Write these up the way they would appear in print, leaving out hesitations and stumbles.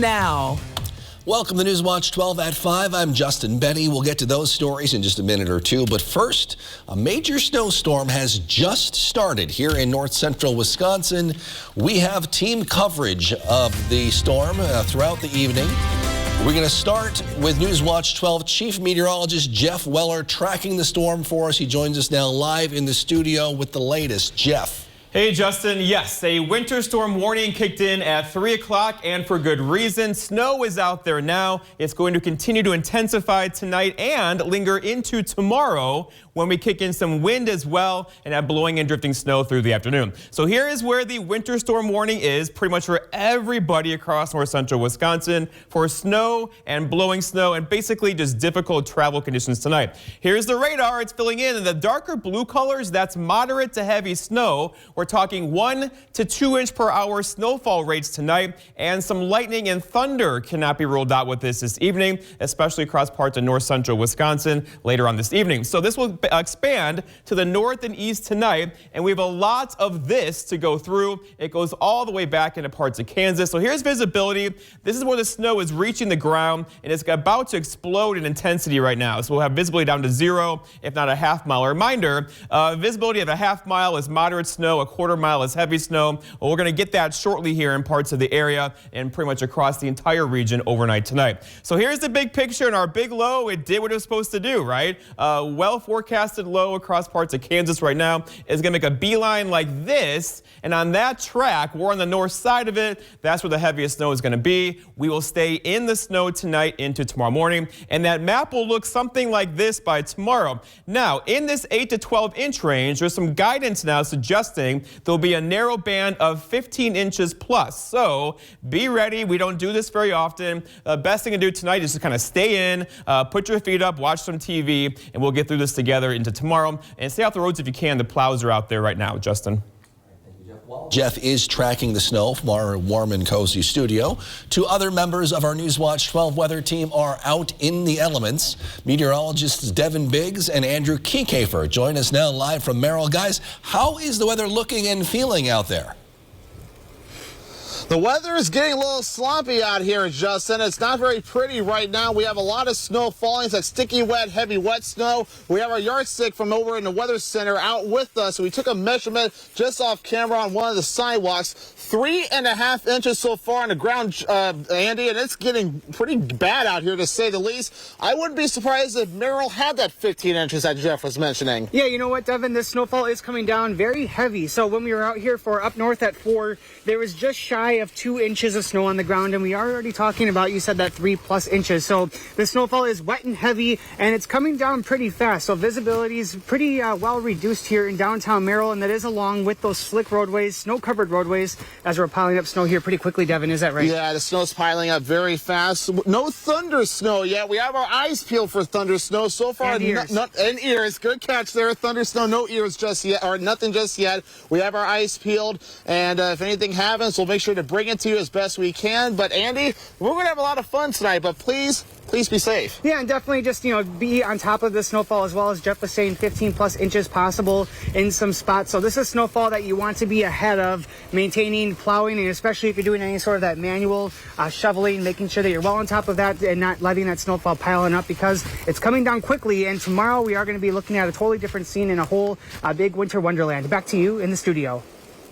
Now. Welcome to Newswatch 12 at 5. I'm Justin Benny. We'll get to those stories in just a minute or two. But first, a major snowstorm has just started here in north central Wisconsin. We have team coverage of the storm throughout the evening. We're going to start with Newswatch 12 Chief Meteorologist Jeff Weller tracking the storm for us. He joins us now live in the studio with the latest. Jeff. Hey, Justin. Yes, a winter storm warning kicked in at 3 o'clock, and for good reason. Snow is out there now. It's going to continue to intensify tonight and linger into tomorrow when we kick in some wind as well and have blowing and drifting snow through the afternoon. So here is where the winter storm warning is pretty much for everybody across north central Wisconsin for snow and blowing snow and basically just difficult travel conditions tonight. Here's the radar. It's filling in the darker blue colors. That's moderate to heavy snow. We're talking 1 to 2 inch per hour snowfall rates tonight, and some lightning and thunder cannot be ruled out with this evening, especially across parts of north central Wisconsin later on this evening. So this will expand to the north and east tonight, and we have a lot of this to go through. It goes all the way back into parts of Kansas. So here's visibility. This is where the snow is reaching the ground, and it's about to explode in intensity right now. So we'll have visibility down to 0, if not a half mile. A reminder, visibility of a half mile is moderate snow, a quarter mile is heavy snow. Well, we're going to get that shortly here in parts of the area and pretty much across the entire region overnight tonight. So here's the big picture, and our big low, it did what it was supposed to do, right? Well forecasted low across parts of Kansas right now is going to make a beeline like this, and on that track, we're on the north side of it. That's where the heaviest snow is going to be. We will stay in the snow tonight into tomorrow morning, and that map will look something like this by tomorrow. Now, in this 8 to 12 inch range, there's some guidance now suggesting there'll be a narrow band of 15 inches plus. So be ready. We don't do this very often. The best thing to do tonight is to kind of stay in, put your feet up, watch some TV, and we'll get through this together into tomorrow. And stay off the roads if you can. The plows are out there right now, Justin. Jeff is tracking the snow from our warm and cozy studio. Two other members of our Newswatch 12 weather team are out in the elements. Meteorologists Devin Biggs and Andrew Kekafer join us now live from Merrill. Guys, how is the weather looking and feeling out there? The weather is getting a little sloppy out here, Justin. It's not very pretty right now. We have a lot of snow falling. It's like sticky, wet, heavy, wet snow. We have our yardstick from over in the Weather Center out with us. We took a measurement just off camera on one of the sidewalks. 3.5 inches so far on the ground, Andy, and it's getting pretty bad out here to say the least. I wouldn't be surprised if Merrill had that 15 inches that Jeff was mentioning. Yeah, you know what, Devin? This snowfall is coming down very heavy. So when we were out here for up north at 4, there was just shy of 2 inches of snow on the ground, and we are already talking about, you said, that 3+ inches. So the snowfall is wet and heavy, and it's coming down pretty fast. So visibility is pretty well reduced here in downtown Merrill, and that is along with those slick roadways, snow-covered roadways, as we're piling up snow here pretty quickly, Devin. Is that right? Yeah, the snow's piling up very fast. No thunder snow yet. We have our eyes peeled for thunder snow so far. And ears. And ears. Good catch there. Thunder snow, no ears just yet, or nothing just yet. We have our eyes peeled, and if anything happens, we'll make sure to bring it to you as best we can. But Andy, we're going to have a lot of fun tonight, but please be safe. Yeah, and definitely just, be on top of the snowfall, as well as Jeff was saying, 15+ inches possible in some spots. So this is snowfall that you want to be ahead of, maintaining, plowing, and especially if you're doing any sort of that manual shoveling, making sure that you're well on top of that and not letting that snowfall piling up, because it's coming down quickly. And tomorrow we are going to be looking at a totally different scene in a whole big winter wonderland. Back to you in the studio.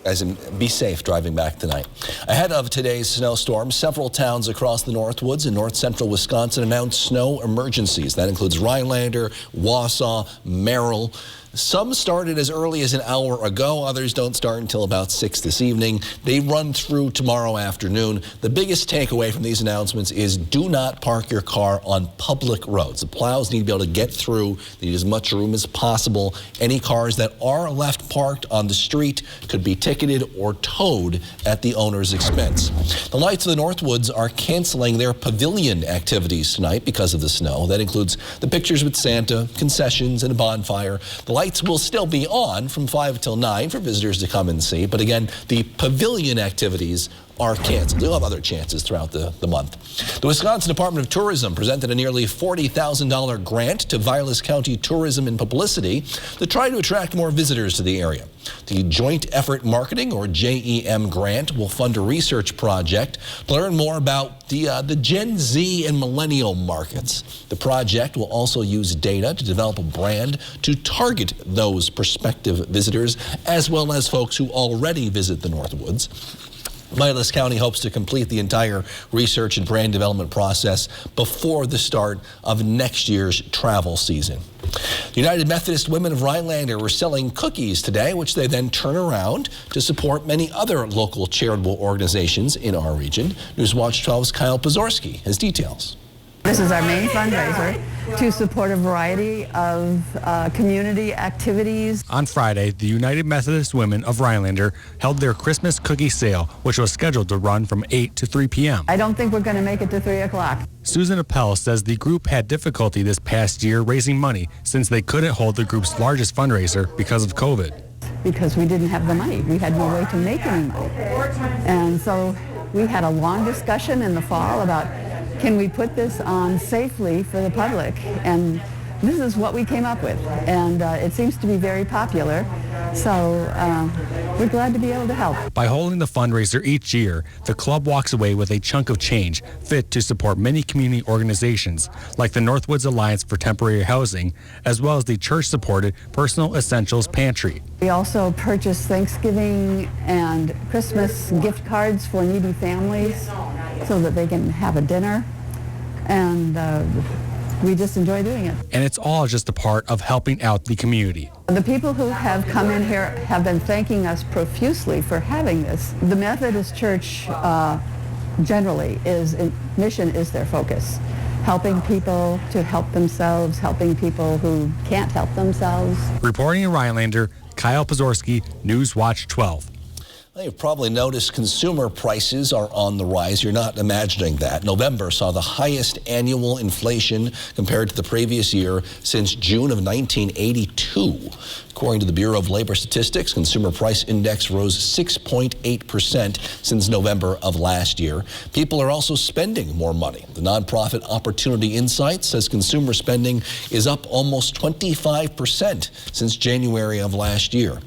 Guys, be safe driving back tonight. Ahead of today's snowstorm, several towns across the Northwoods and north central Wisconsin announced snow emergencies. That includes Rhinelander, Wausau, Merrill. Some started as early as an hour ago. Others don't start until about 6 this evening. They run through tomorrow afternoon. The biggest takeaway from these announcements is do not park your car on public roads. The plows need to be able to get through. They need as much room as possible. Any cars that are left parked on the street could be ticketed or towed at the owner's expense. The Lights of the Northwoods are canceling their pavilion activities tonight because of the snow. That includes the pictures with Santa, concessions, and a bonfire. The lights will still be on from 5 till 9 for visitors to come and see. But again, the pavilion activities are canceled. They'll have other chances throughout the month. The Wisconsin Department of Tourism presented a nearly $40,000 grant to Vilas County Tourism and Publicity to try to attract more visitors to the area. The Joint Effort Marketing, or JEM grant, will fund a research project to learn more about the Gen Z and millennial markets. The project will also use data to develop a brand to target those prospective visitors, as well as folks who already visit the Northwoods. Vilas County hopes to complete the entire research and brand development process before the start of next year's travel season. United Methodist Women of Rhinelander were selling cookies today, which they then turn around to support many other local charitable organizations in our region. Newswatch 12's Kyle Pozorski has details. This is our main fundraiser to support a variety of community activities. On Friday, the United Methodist Women of Rhinelander held their Christmas cookie sale, which was scheduled to run from 8 to 3 p.m. I don't think we're going to make it to 3 o'clock. Susan Appel says the group had difficulty this past year raising money since they couldn't hold the group's largest fundraiser because of COVID. Because we didn't have the money. We had no way to make any money. And so we had a long discussion in the fall about, can we put this on safely for the public? And this is what we came up with. And it seems to be very popular. So we're glad to be able to help. By holding the fundraiser each year, the club walks away with a chunk of change fit to support many community organizations like the Northwoods Alliance for Temporary Housing, as well as the church-supported Personal Essentials Pantry. We also purchased Thanksgiving and Christmas gift cards for needy families so that they can have a dinner. And we just enjoy doing it. And it's all just a part of helping out the community. The people who have come in here have been thanking us profusely for having this. The Methodist Church generally mission is their focus. Helping people to help themselves, helping people who can't help themselves. Reporting in Rhinelander, Kyle Pozorski, Newswatch 12. You've probably noticed consumer prices are on the rise. You're not imagining that. November saw the highest annual inflation compared to the previous year since June of 1982. According to the Bureau of Labor Statistics, consumer price index rose 6.8% since November of last year. People are also spending more money. The nonprofit Opportunity Insights says consumer spending is up almost 25% since January of last year.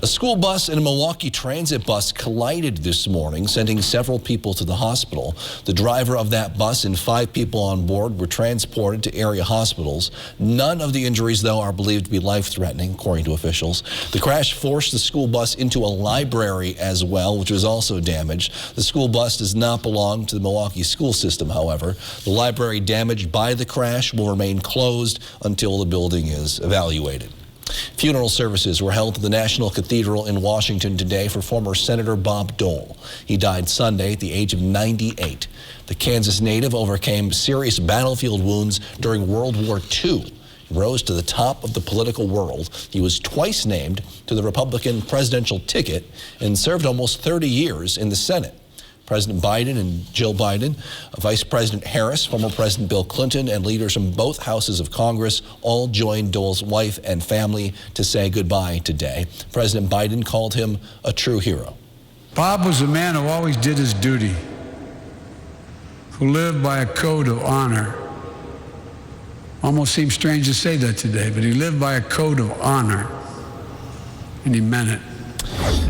A school bus and a Milwaukee transit bus collided this morning, sending several people to the hospital. The driver of that bus and 5 people on board were transported to area hospitals. None of the injuries, though, are believed to be life-threatening, according to officials. The crash forced the school bus into a library as well, which was also damaged. The school bus does not belong to the Milwaukee school system, however. The library damaged by the crash will remain closed until the building is evaluated. Funeral services were held at the National Cathedral in Washington today for former Senator Bob Dole. He died Sunday at the age of 98. The Kansas native overcame serious battlefield wounds during World War II. He rose to the top of the political world. He was twice named to the Republican presidential ticket and served almost 30 years in the Senate. President Biden and Jill Biden, Vice President Harris, former President Bill Clinton, and leaders from both houses of Congress all joined Dole's wife and family to say goodbye today. President Biden called him a true hero. Bob was a man who always did his duty, who lived by a code of honor. Almost seems strange to say that today, but he lived by a code of honor, and he meant it.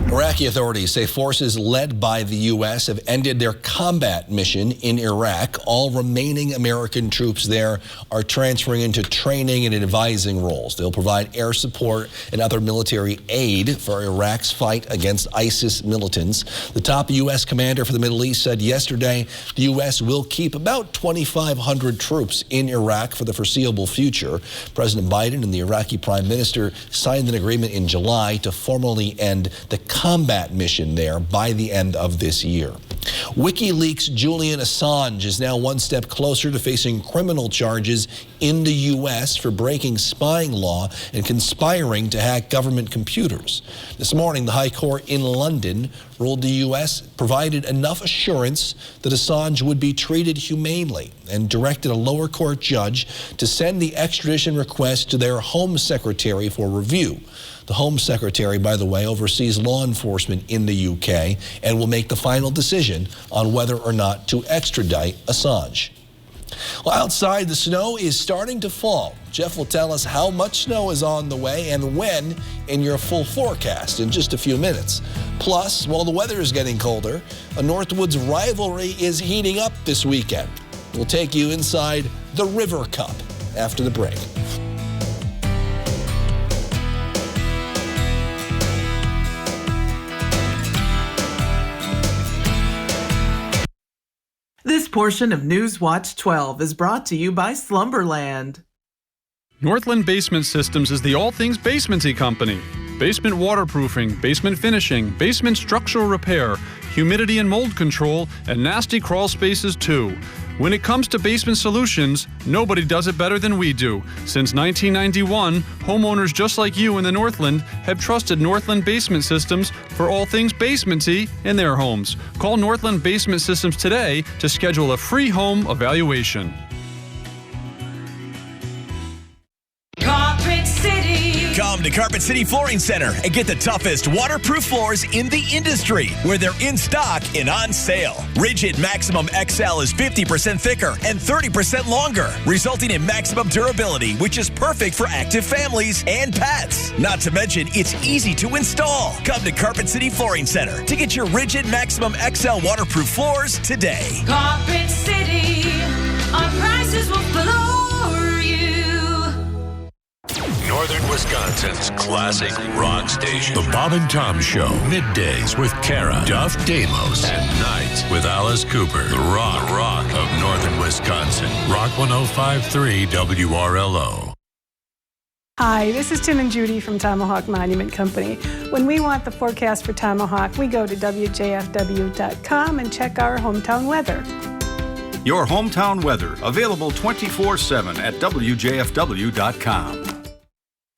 Iraqi authorities say forces led by the U.S. have ended their combat mission in Iraq. All remaining American troops there are transferring into training and advising roles. They'll provide air support and other military aid for Iraq's fight against ISIS militants. The top U.S. commander for the Middle East said yesterday the U.S. will keep about 2,500 troops in Iraq for the foreseeable future. President Biden and the Iraqi Prime Minister signed an agreement in July to formally end the combat mission there by the end of this year. WikiLeaks' Julian Assange is now one step closer to facing criminal charges in the U.S. for breaking spying law and conspiring to hack government computers. This morning, the High Court in London ruled the U.S. provided enough assurance that Assange would be treated humanely and directed a lower court judge to send the extradition request to their Home Secretary for review. The Home Secretary, by the way, oversees law enforcement in the UK and will make the final decision on whether or not to extradite Assange. Well, outside, the snow is starting to fall. Jeff will tell us how much snow is on the way and when in your full forecast in just a few minutes. Plus, while the weather is getting colder, a Northwoods rivalry is heating up this weekend. We'll take you inside the River Cup after the break. This portion of News Watch 12 is brought to you by Slumberland. Northland Basement Systems is the all things basementy company. Basement waterproofing, basement finishing, basement structural repair, humidity and mold control, and nasty crawl spaces too. When it comes to basement solutions, nobody does it better than we do. Since 1991, homeowners just like you in the Northland have trusted Northland Basement Systems for all things basementy in their homes. Call Northland Basement Systems today to schedule a free home evaluation. Come to Carpet City Flooring Center and get the toughest waterproof floors in the industry, where they're in stock and on sale. Rigid Maximum XL is 50% thicker and 30% longer, resulting in maximum durability, which is perfect for active families and pets. Not to mention, it's easy to install. Come to Carpet City Flooring Center to get your Rigid Maximum XL waterproof floors today. Carpet City, our prices will floor you. Northern Wisconsin's classic rock station. The Bob and Tom Show. Middays with Kara, Duff Damos, and nights with Alice Cooper. The rock of Northern Wisconsin. Rock 105.3 WRLO. Hi, this is Tim and Judy from Tomahawk Monument Company. When we want the forecast for Tomahawk, we go to WJFW.com and check our hometown weather. Your hometown weather, available 24/7 at WJFW.com.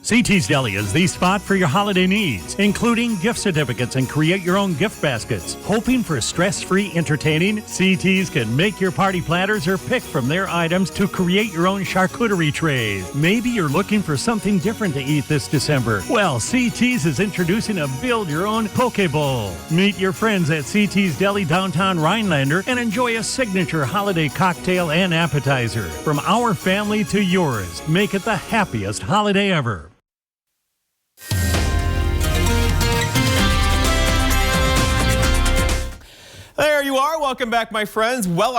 CT's Deli is the spot for your holiday needs, including gift certificates and create your own gift baskets. Hoping for stress-free entertaining? CT's can make your party platters or pick from their items to create your own charcuterie trays. Maybe you're looking for something different to eat this December. Well, CT's is introducing a build-your-own Poke Bowl. Meet your friends at CT's Deli downtown Rhinelander and enjoy a signature holiday cocktail and appetizer. From our family to yours, make it the happiest holiday ever. There you are. Welcome back, my friends. Well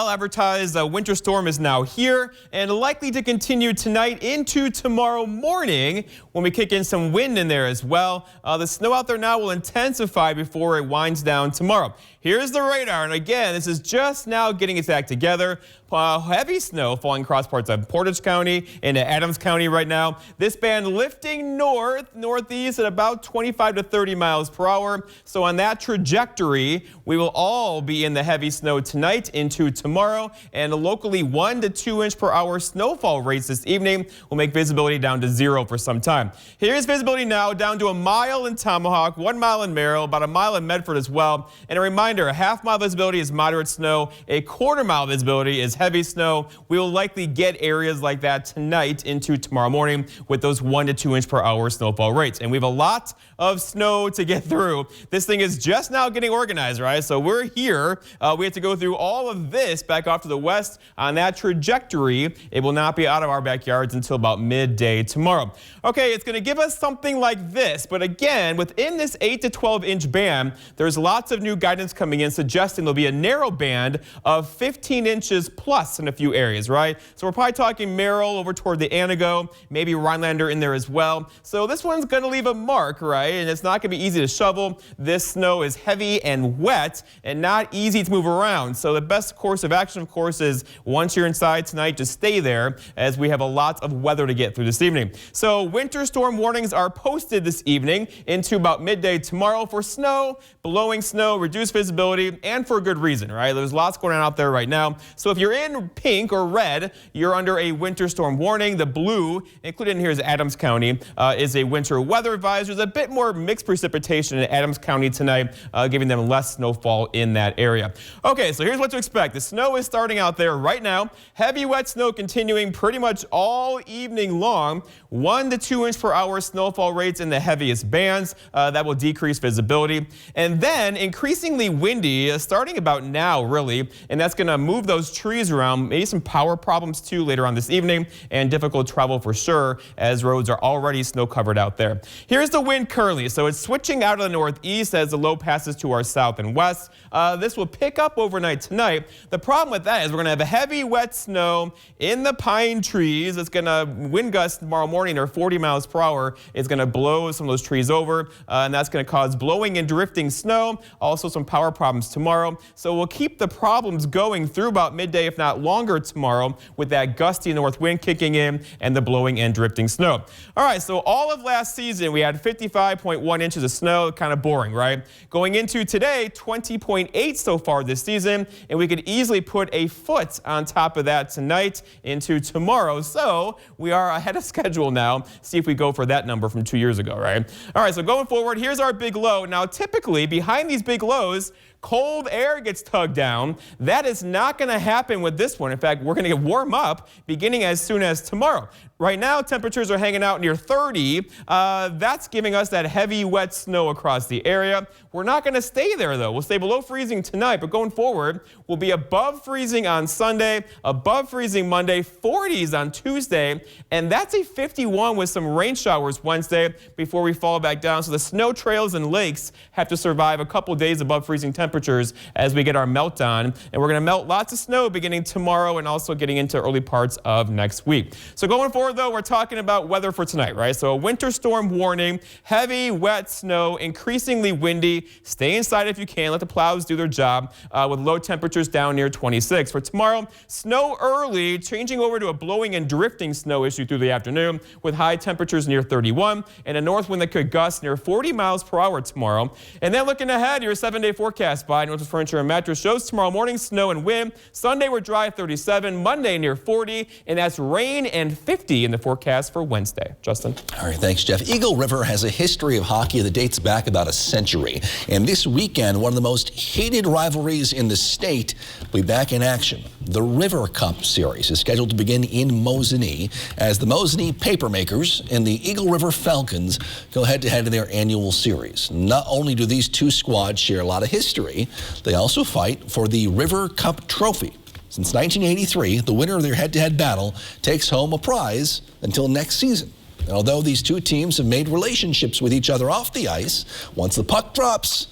advertised winter storm is now here and likely to continue tonight into tomorrow morning when we kick in some wind in there as well. The snow out there now will intensify before it winds down tomorrow. Here's the radar, and again, this is just now getting its act together. Heavy snow falling across parts of Portage County into Adams County right now. This band lifting northeast at about 25 to 30 miles per hour. So on that trajectory, we will all be in the heavy snow tonight into tomorrow, and locally 1 to 2 inch per hour snowfall rates this evening will make visibility down to 0 for some time. Here's visibility now down to 1 mile in Tomahawk, 1 mile in Merrill, about 1 mile in Medford as well. And a reminder, a half-mile visibility is moderate snow, a quarter-mile visibility is heavy snow. We will likely get areas like that tonight into tomorrow morning with those 1 to 2 inch per hour snowfall rates. And we have a lot of snow to get through. This thing is just now getting organized, right? So we're here. We have to go through all of this back off to the west on that trajectory. It will not be out of our backyards until about midday tomorrow. Okay, it's going to give us something like this. But again, within this 8 to 12 inch band, there's lots of new guidance coming in suggesting there'll be a narrow band of 15 inches plus in a few areas, right? So we're probably talking Merrill over toward the Anago, maybe Rhinelander in there as well. So this one's going to leave a mark, right? And it's not going to be easy to shovel. This snow is heavy and wet and not easy to move around. So the best course of action, of course, is once you're inside tonight, just stay there as we have a lot of weather to get through this evening. So winter storm warnings are posted this evening into about midday tomorrow for snow, blowing snow, reduced visibility, and for a good reason, right? There's lots going on out there right now. So if you're in pink or red, you're under a winter storm warning. The blue, included in here is Adams County, is a winter weather advisory. There's a bit more mixed precipitation in Adams County tonight, giving them less snowfall snowfall in that area. Okay, so here's what to expect. The snow is starting out there right now. Heavy wet snow continuing pretty much all evening long. 1 to 2 inch per hour snowfall rates in the heaviest bands. That will decrease visibility. And then increasingly windy starting about now, really. And that's going to move those trees around. Maybe some power problems too later on this evening, and difficult travel for sure as roads are already snow covered out there. Here's the wind currently. So it's switching out of the northeast as the low passes to our south and west. This will pick up overnight tonight. The problem with that is we're going to have a heavy wet snow in the pine trees. It's going to wind gusts tomorrow morning or 40 miles per hour. It's going to blow some of those trees over, and that's going to cause blowing and drifting snow. Also some power problems tomorrow. So we'll keep the problems going through about midday, if not longer tomorrow, with that gusty north wind kicking in and the blowing and drifting snow. All right, so all of last season we had 55.1 inches of snow. Kind of boring, right? Going into today, 20.8 so far this season, and we could easily put a foot on top of that tonight into tomorrow. So we are ahead of schedule now. See if we go for that number from 2 years ago, right? All right, so going forward, here's our big low. Now, typically behind these big lows, cold air gets tugged down. That is not going to happen with this one. In fact, we're going to warm up beginning as soon as tomorrow. Right now, temperatures are hanging out near 30. That's giving us that heavy, wet snow across the area. We're not going to stay there, though. We'll stay below freezing tonight, but going forward, we'll be above freezing on Sunday, above freezing Monday, 40s on Tuesday, and that's a 51 with some rain showers Wednesday before we fall back down. So the snow trails and lakes have to survive a couple days above freezing temperatures as we get our melt on. And we're going to melt lots of snow beginning tomorrow and also getting into early parts of next week. So going forward, though, we're talking about weather for tonight, right? So a winter storm warning, heavy, wet snow, increasingly windy. Stay inside if you can. Let the plows do their job with low temperatures down near 26. For tomorrow, snow early, changing over to a blowing and drifting snow issue through the afternoon with high temperatures near 31 and a north wind that could gust near 40 miles per hour tomorrow. And then looking ahead, your 7-day forecast by Northwest Furniture and Mattress shows tomorrow morning snow and wind. Sunday we're dry 37, Monday near 40, and that's rain and 50 in the forecast for Wednesday. Justin. All right, thanks, Jeff. Eagle River has a history of hockey that dates back about a century. And this weekend, one of the most hated rivalries in the state will be back in action. The River Cup series is scheduled to begin in Mosinee as the Mosinee Papermakers and the Eagle River Falcons go head-to-head in their annual series. Not only do these two squads share a lot of history, they also fight for the River Cup trophy. Since 1983, the winner of their head-to-head battle takes home a prize until next season. And although these two teams have made relationships with each other off the ice, once the puck drops,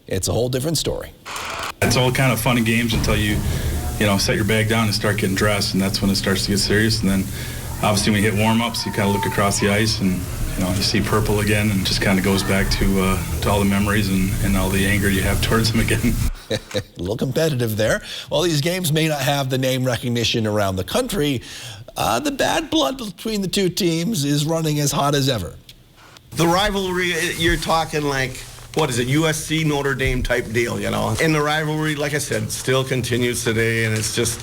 it's a whole different story. It's all kind of fun and games until you set your bag down and start getting dressed, and that's when it starts to get serious. And then obviously when you hit warm-ups, you kind of look across the ice and you see purple again, and just kind of goes back to all the memories and all the anger you have towards them again. A little competitive there. While these games may not have the name recognition around the country, the bad blood between the two teams is running as hot as ever. The rivalry, you're talking like, what is it, USC, Notre Dame type deal, And the rivalry, like I said, still continues today, and it's just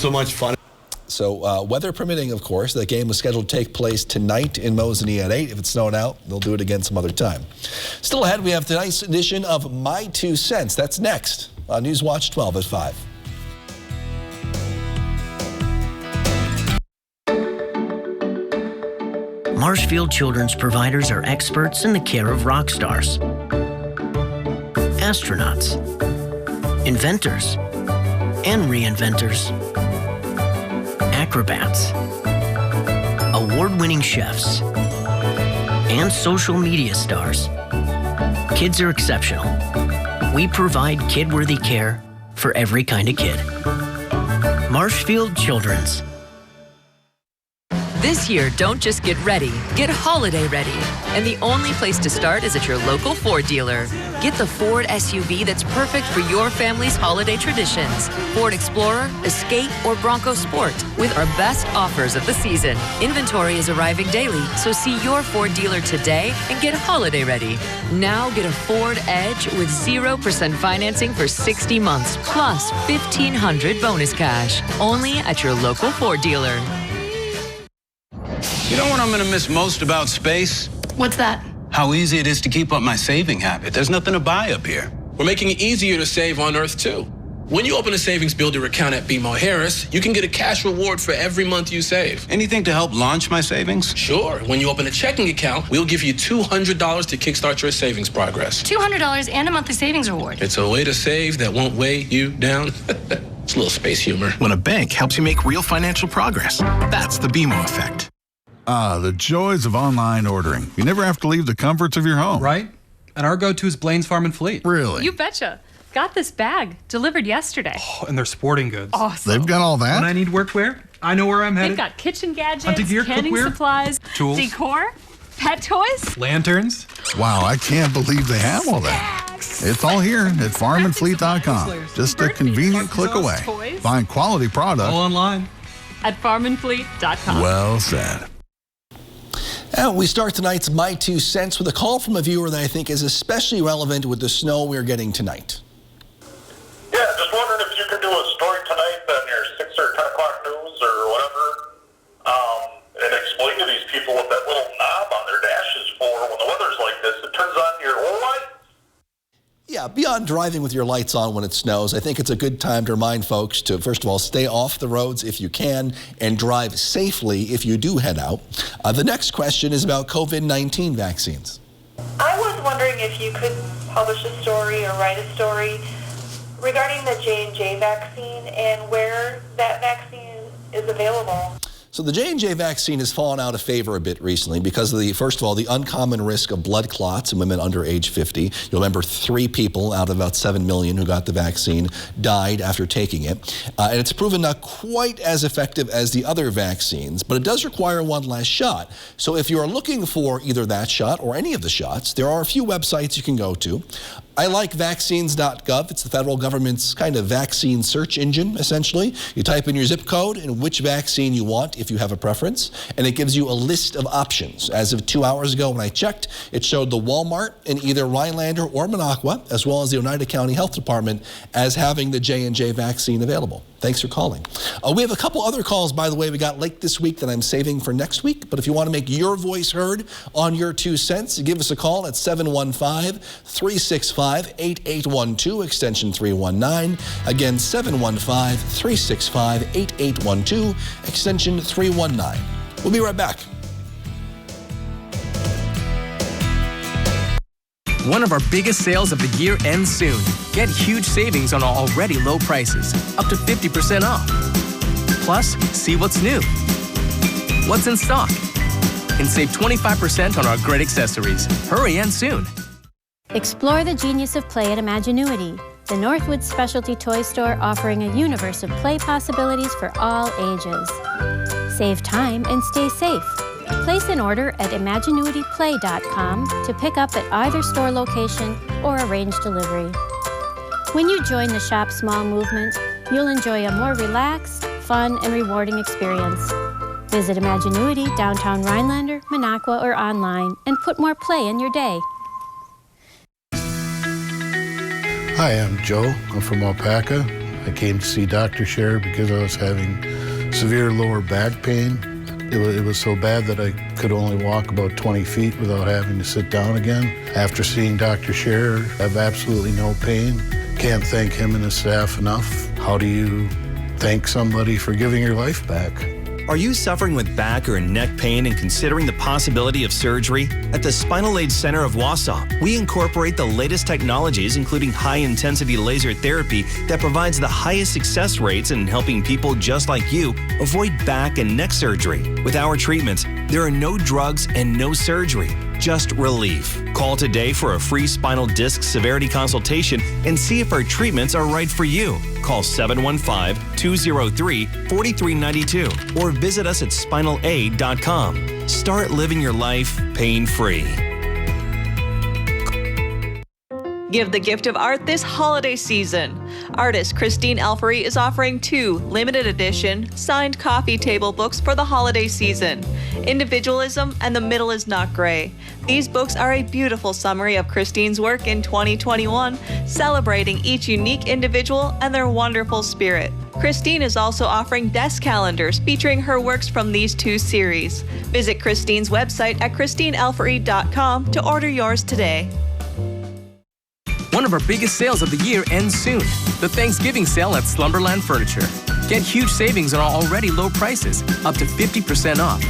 so much fun. So weather permitting, of course, the game was scheduled to take place tonight in Mosinee at 8. If it's snowing out, they'll do it again some other time. Still ahead, we have tonight's edition of My 2 Cents. That's next on Newswatch 12 at 5. Marshfield Children's providers are experts in the care of rock stars, astronauts, inventors, and reinventors, acrobats, award-winning chefs, and social media stars. Kids are exceptional. We provide kid-worthy care for every kind of kid. Marshfield Children's. This year, don't just get ready, get holiday ready. And the only place to start is at your local Ford dealer. Get the Ford SUV that's perfect for your family's holiday traditions. Ford Explorer, Escape, or Bronco Sport with our best offers of the season. Inventory is arriving daily, so see your Ford dealer today and get holiday ready. Now get a Ford Edge with 0% financing for 60 months, plus $1,500 bonus cash. Only at your local Ford dealer. You know what I'm going to miss most about space? What's that? How easy it is to keep up my saving habit. There's nothing to buy up here. We're making it easier to save on Earth, too. When you open a savings builder account at BMO Harris, you can get a cash reward for every month you save. Anything to help launch my savings? Sure. When you open a checking account, we'll give you $200 to kickstart your savings progress. $200 and a monthly savings reward. It's a way to save that won't weigh you down. It's a little space humor. When a bank helps you make real financial progress, that's the BMO effect. Ah, the joys of online ordering. You never have to leave the comforts of your home. Right? And our go-to is Blaine's Farm and Fleet. Really? You betcha. Got this bag delivered yesterday. Oh, and they're sporting goods. Awesome. They've got all that? When I need workwear, I know where I'm headed. They've got kitchen gadgets, Hunting gear, canning cookware, supplies, tools, decor, pet toys, lanterns. Wow, I can't believe they have all that. It's all here at farmandfleet.com. Just a convenient click away. Find quality products all online at farmandfleet.com. Well said. And we start tonight's My Two Cents with a call from a viewer that I think is especially relevant with the snow we're getting tonight. Yeah, just wondering if you could do a story tonight on your 6 or 10 o'clock news or whatever, and explain to these people what that little knob on their dash is for when the weather's like this. It turns on your light. Yeah, beyond driving with your lights on when it snows, I think it's a good time to remind folks to, first of all, stay off the roads if you can and drive safely if you do head out. The next question is about COVID-19 vaccines. I was wondering if you could publish a story or write a story regarding the J&J vaccine and where that vaccine is available. So the J&J vaccine has fallen out of favor a bit recently because of the, first of all, the uncommon risk of blood clots in women under age 50. You'll remember 3 people out of about 7 million who got the vaccine died after taking it. And it's proven not quite as effective as the other vaccines, but it does require one last shot. So if you're looking for either that shot or any of the shots, there are a few websites you can go to. I like vaccines.gov. It's the federal government's kind of vaccine search engine, essentially. You type in your zip code and which vaccine you want if you have a preference, and it gives you a list of options. As of 2 hours ago when I checked, it showed the Walmart in either Rhinelander or Minocqua, as well as the Oneida County Health Department, as having the J&J vaccine available. Thanks for calling. We have a couple other calls, by the way, we got late this week that I'm saving for next week. But if you want to make your voice heard on your 2 cents, give us a call at 715-365-8812, extension 319. Again, 715-365-8812, extension 319. We'll be right back. One of our biggest sales of the year ends soon. Get huge savings on our already low prices, up to 50% off. Plus, see what's new, what's in stock, and save 25% on our great accessories. Hurry, ends soon. Explore the genius of play at Imaginuity, the Northwood specialty toy store offering a universe of play possibilities for all ages. Save time and stay safe. Place an order at ImaginuityPlay.com to pick up at either store location or arrange delivery. When you join the Shop Small movement, you'll enjoy a more relaxed, fun, and rewarding experience. Visit Imaginuity, downtown Rhinelander, Minocqua, or online, and put more play in your day. Hi, I'm Joe. I'm from Alpaca. I came to see Dr. Scher because I was having severe lower back pain. It was so bad that I could only walk about 20 feet without having to sit down again. After seeing Dr. Scher, I have absolutely no pain. Can't thank him and his staff enough. How do you thank somebody for giving your life back? Are you suffering with back or neck pain and considering the possibility of surgery? At the Spinal Aid Center of Wausau, we incorporate the latest technologies, including high-intensity laser therapy that provides the highest success rates in helping people just like you avoid back and neck surgery. With our treatments, there are no drugs and no surgery, just relief. Call today for a free spinal disc severity consultation and see if our treatments are right for you. Call 715-203-4392 or visit us at spinalaid.com. Start living your life pain-free. Give the gift of art this holiday season. Artist Christine Alfery is offering 2 limited edition signed coffee table books for the holiday season. Individualism and the Middle is Not Gray. These books are a beautiful summary of Christine's work in 2021, celebrating each unique individual and their wonderful spirit. Christine is also offering desk calendars featuring her works from these 2 series. Visit Christine's website at christinealfery.com to order yours today. One of our biggest sales of the year ends soon. The Thanksgiving sale at Slumberland Furniture. Get huge savings on already low prices, up to 50% off.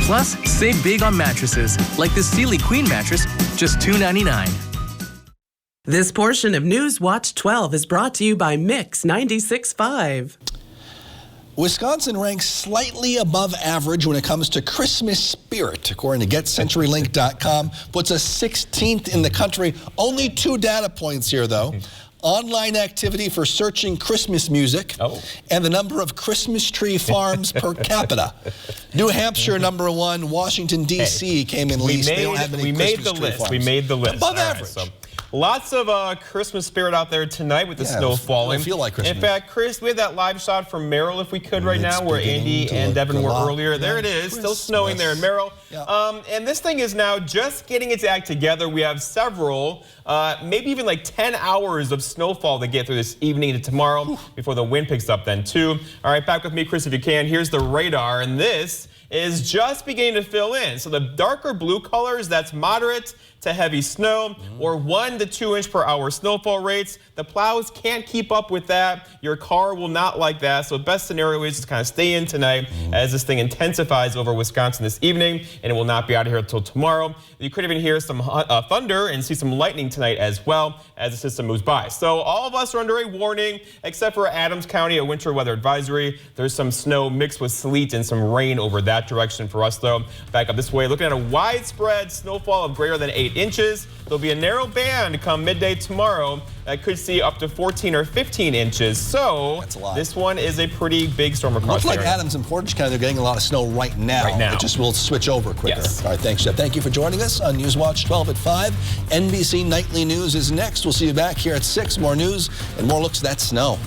Plus, save big on mattresses, like this Sealy Queen mattress, just $2.99. This portion of News Watch 12 is brought to you by Mix 96.5. Wisconsin ranks slightly above average when it comes to Christmas spirit, according to GetCenturyLink.com. Puts us 16th in the country. Only 2 data points here, though. Online activity for searching Christmas music and the number of Christmas tree farms per capita. New Hampshire, number 1. Washington, D.C. came in least. They don't have any Christmas tree farms. We made the list. Above average. So lots of Christmas spirit out there tonight with the snow falling. Feel like Christmas. In fact, Chris, we had that live shot from Merrill, if we could, right now, where Andy and Devin were earlier. There it is, still snowing there in Merrill. And this thing is now just getting its act together. We have several, maybe even like 10 hours of snowfall to get through this evening to tomorrow before the wind picks up then, too. All right, back with me, Chris, if you can. Here's the radar, and this is just beginning to fill in. So the darker blue colors, that's moderate to heavy snow, or 1 to 2 inch per hour snowfall rates. The plows can't keep up with that. Your car will not like that. So the best scenario is just kind of stay in tonight as this thing intensifies over Wisconsin this evening, and it will not be out of here until tomorrow. You could even hear some thunder and see some lightning tonight as well as the system moves by. So all of us are under a warning, except for Adams County, a winter weather advisory. There's some snow mixed with sleet and some rain over that direction for us, though. Back up this way, looking at a widespread snowfall of greater than 8 inches. There'll be a narrow band come midday tomorrow that could see up to 14 or 15 inches. So this one is a pretty big storm across the area. Looks like Adams and Portage County, they're getting a lot of snow right now. It just will switch over quicker. Yes. All right, thanks, Jeff. Thank you for joining us on News Watch 12 at 5. NBC Nightly News is next. We'll see you back here at 6. More news and more looks at that snow.